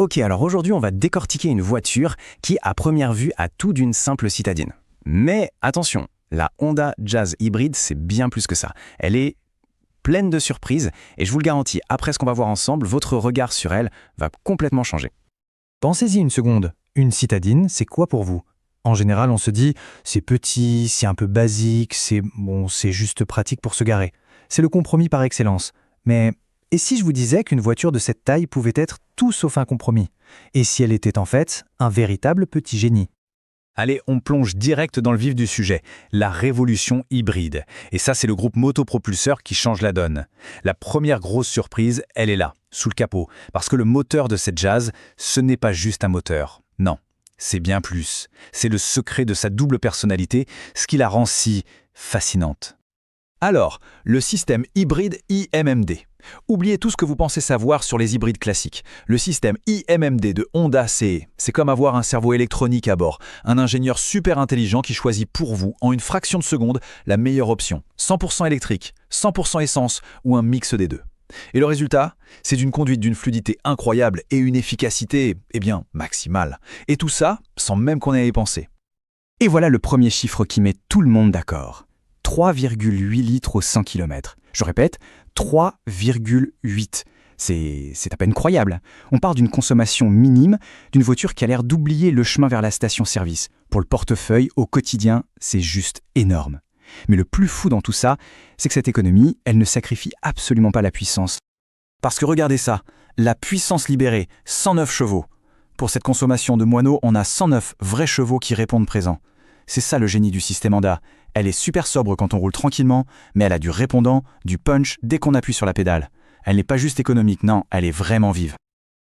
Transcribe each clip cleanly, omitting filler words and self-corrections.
Ok, alors aujourd'hui on va décortiquer une voiture qui à première vue a tout d'une simple citadine. Mais attention, la Honda Jazz hybride c'est bien plus que ça. Elle est pleine de surprises et je vous le garantis, après ce qu'on va voir ensemble, votre regard sur elle va complètement changer. Pensez-y une seconde. Une citadine, c'est quoi pour vous? En général, on se dit, c'est petit, c'est un peu basique, c'est juste pratique pour se garer. C'est le compromis par excellence. Mais et si je vous disais qu'une voiture de cette taille pouvait être tout sauf un compromis? Et si elle était en fait un véritable petit génie? Allez, on plonge direct dans le vif du sujet, la révolution hybride. Et ça, c'est le groupe motopropulseur qui change la donne. La première grosse surprise, elle est là, sous le capot. Parce que le moteur de cette Jazz, ce n'est pas juste un moteur. Non, c'est bien plus. C'est le secret de sa double personnalité, ce qui la rend si fascinante. Alors, le système hybride IMMD. Oubliez tout ce que vous pensez savoir sur les hybrides classiques. Le système IMMD de Honda, c'est comme avoir un cerveau électronique à bord. Un ingénieur super intelligent qui choisit pour vous, en une fraction de seconde, la meilleure option. 100% électrique, 100% essence ou un mix des deux. Et le résultat, c'est d'une conduite d'une fluidité incroyable et une efficacité, maximale. Et tout ça, sans même qu'on ait pensé. Et voilà le premier chiffre qui met tout le monde d'accord. 3,8 litres au 100 km. Je répète, 3,8. C'est à peine croyable. On part d'une consommation minime, d'une voiture qui a l'air d'oublier le chemin vers la station-service. Pour le portefeuille, au quotidien, c'est juste énorme. Mais le plus fou dans tout ça, c'est que cette économie, elle ne sacrifie absolument pas la puissance. Parce que regardez ça, la puissance libérée, 109 chevaux. Pour cette consommation de moineaux, on a 109 vrais chevaux qui répondent présents. C'est ça le génie du système Honda. Elle est super sobre quand on roule tranquillement, mais elle a du répondant, du punch dès qu'on appuie sur la pédale. Elle n'est pas juste économique, non, elle est vraiment vive.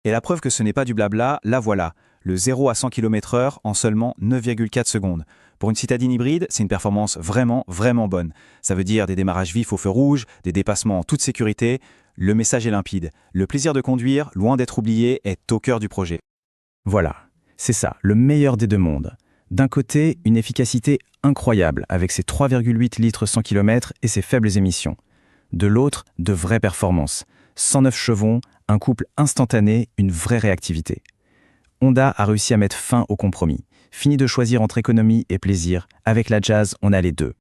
Et la preuve que ce n'est pas du blabla, la voilà. Le 0 à 100 km/h en seulement 9,4 secondes. Pour une citadine hybride, c'est une performance vraiment bonne. Ça veut dire des démarrages vifs au feu rouge, des dépassements en toute sécurité. Le message est limpide. Le plaisir de conduire, loin d'être oublié, est au cœur du projet. Voilà, c'est ça, le meilleur des deux mondes. D'un côté, une efficacité incroyable avec ses 3,8 litres 100 km et ses faibles émissions. De l'autre, de vraies performances. 109 chevaux, un couple instantané, une vraie réactivité. Honda a réussi à mettre fin au compromis. Fini de choisir entre économie et plaisir. Avec la Jazz, on a les deux.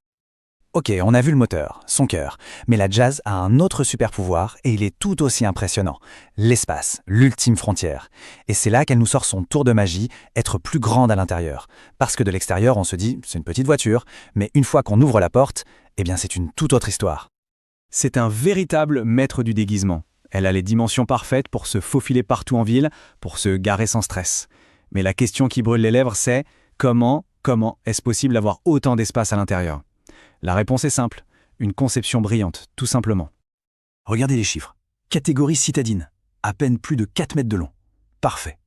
Ok, on a vu le moteur, son cœur. Mais la Jazz a un autre super pouvoir et il est tout aussi impressionnant. L'espace, l'ultime frontière. Et c'est là qu'elle nous sort son tour de magie, être plus grande à l'intérieur. Parce que de l'extérieur, on se dit, c'est une petite voiture, mais une fois qu'on ouvre la porte, c'est une toute autre histoire. C'est un véritable maître du déguisement. Elle a les dimensions parfaites pour se faufiler partout en ville, pour se garer sans stress. Mais la question qui brûle les lèvres, c'est comment est-ce possible d'avoir autant d'espace à l'intérieur? La réponse est simple, une conception brillante, tout simplement. Regardez les chiffres. Catégorie citadine, à peine plus de 4 mètres de long. Parfait.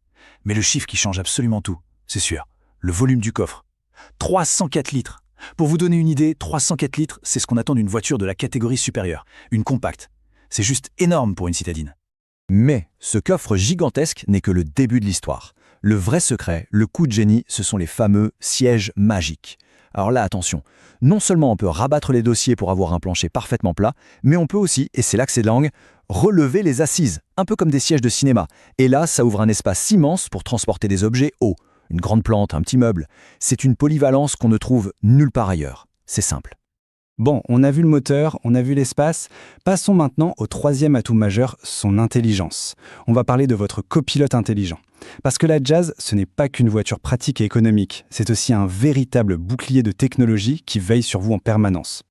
Mais le chiffre qui change absolument tout, c'est sûr, le volume du coffre. 304 litres. Pour vous donner une idée, 304 litres, c'est ce qu'on attend d'une voiture de la catégorie supérieure, une compacte. C'est juste énorme pour une citadine. Mais ce coffre gigantesque n'est que le début de l'histoire. Le vrai secret, le coup de génie, ce sont les fameux sièges magiques. Alors là, attention, non seulement on peut rabattre les dossiers pour avoir un plancher parfaitement plat, mais on peut aussi, et c'est là que c'est dingue, relever les assises, un peu comme des sièges de cinéma. Et là, ça ouvre un espace immense pour transporter des objets hauts, une grande plante, un petit meuble. C'est une polyvalence qu'on ne trouve nulle part ailleurs. C'est simple. Bon, on a vu le moteur, on a vu l'espace. Passons maintenant au troisième atout majeur, son intelligence. On va parler de votre copilote intelligent. Parce que la Jazz, ce n'est pas qu'une voiture pratique et économique, c'est aussi un véritable bouclier de technologie qui veille sur vous en permanence.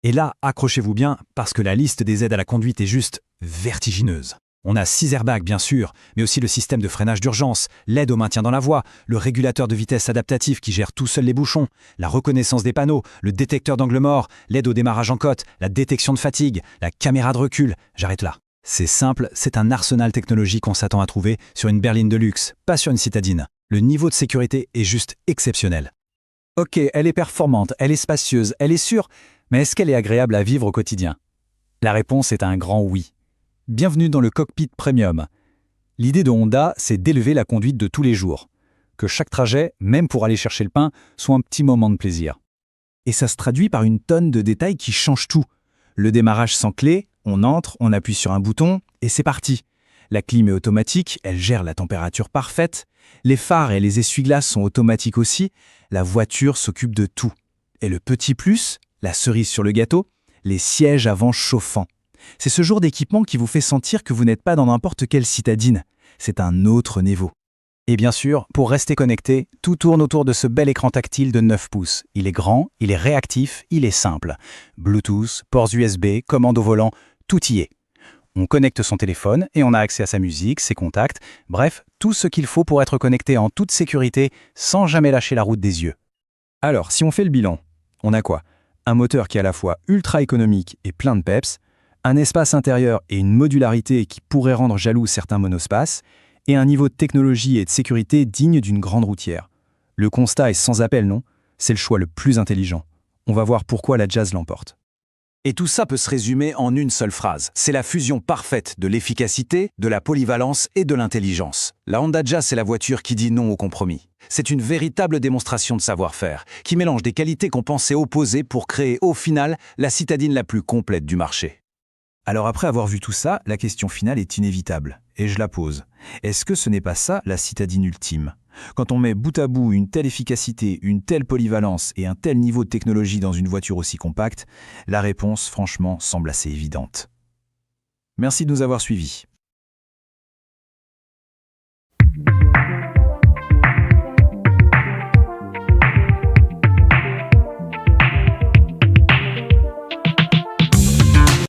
Et là, accrochez-vous bien, parce que la liste des aides à la conduite est juste vertigineuse. On a 6 airbags, bien sûr, mais aussi le système de freinage d'urgence, l'aide au maintien dans la voie, le régulateur de vitesse adaptatif qui gère tout seul les bouchons, la reconnaissance des panneaux, le détecteur d'angle mort, l'aide au démarrage en côte, la détection de fatigue, la caméra de recul. J'arrête là. C'est simple, c'est un arsenal technologique qu'on s'attend à trouver sur une berline de luxe, pas sur une citadine. Le niveau de sécurité est juste exceptionnel. Ok, elle est performante, elle est spacieuse, elle est sûre, mais est-ce qu'elle est agréable à vivre au quotidien? La réponse est un grand oui. Bienvenue dans le cockpit premium. L'idée de Honda, c'est d'élever la conduite de tous les jours. Que chaque trajet, même pour aller chercher le pain, soit un petit moment de plaisir. Et ça se traduit par une tonne de détails qui changent tout. Le démarrage sans clé, on entre, on appuie sur un bouton et c'est parti. La clim est automatique, elle gère la température parfaite. Les phares et les essuie-glaces sont automatiques aussi. La voiture s'occupe de tout. Et le petit plus, la cerise sur le gâteau, les sièges avant chauffants. C'est ce genre d'équipement qui vous fait sentir que vous n'êtes pas dans n'importe quelle citadine. C'est un autre niveau. Et bien sûr, pour rester connecté, tout tourne autour de ce bel écran tactile de 9 pouces. Il est grand, il est réactif, il est simple. Bluetooth, ports USB, commande au volant, tout y est. On connecte son téléphone et on a accès à sa musique, ses contacts, bref, tout ce qu'il faut pour être connecté en toute sécurité sans jamais lâcher la route des yeux. Alors, si on fait le bilan, on a quoi? Un moteur qui est à la fois ultra économique et plein de peps, un espace intérieur et une modularité qui pourrait rendre jaloux certains monospaces, et un niveau de technologie et de sécurité digne d'une grande routière. Le constat est sans appel, non? C'est le choix le plus intelligent. On va voir pourquoi la Jazz l'emporte. Et tout ça peut se résumer en une seule phrase. C'est la fusion parfaite de l'efficacité, de la polyvalence et de l'intelligence. La Honda Jazz, c'est la voiture qui dit non au compromis. C'est une véritable démonstration de savoir-faire, qui mélange des qualités qu'on pensait opposées pour créer au final la citadine la plus complète du marché. Alors après avoir vu tout ça, la question finale est inévitable, et je la pose. Est-ce que ce n'est pas ça la citadine ultime? Quand on met bout à bout une telle efficacité, une telle polyvalence et un tel niveau de technologie dans une voiture aussi compacte, la réponse, franchement, semble assez évidente. Merci de nous avoir suivis.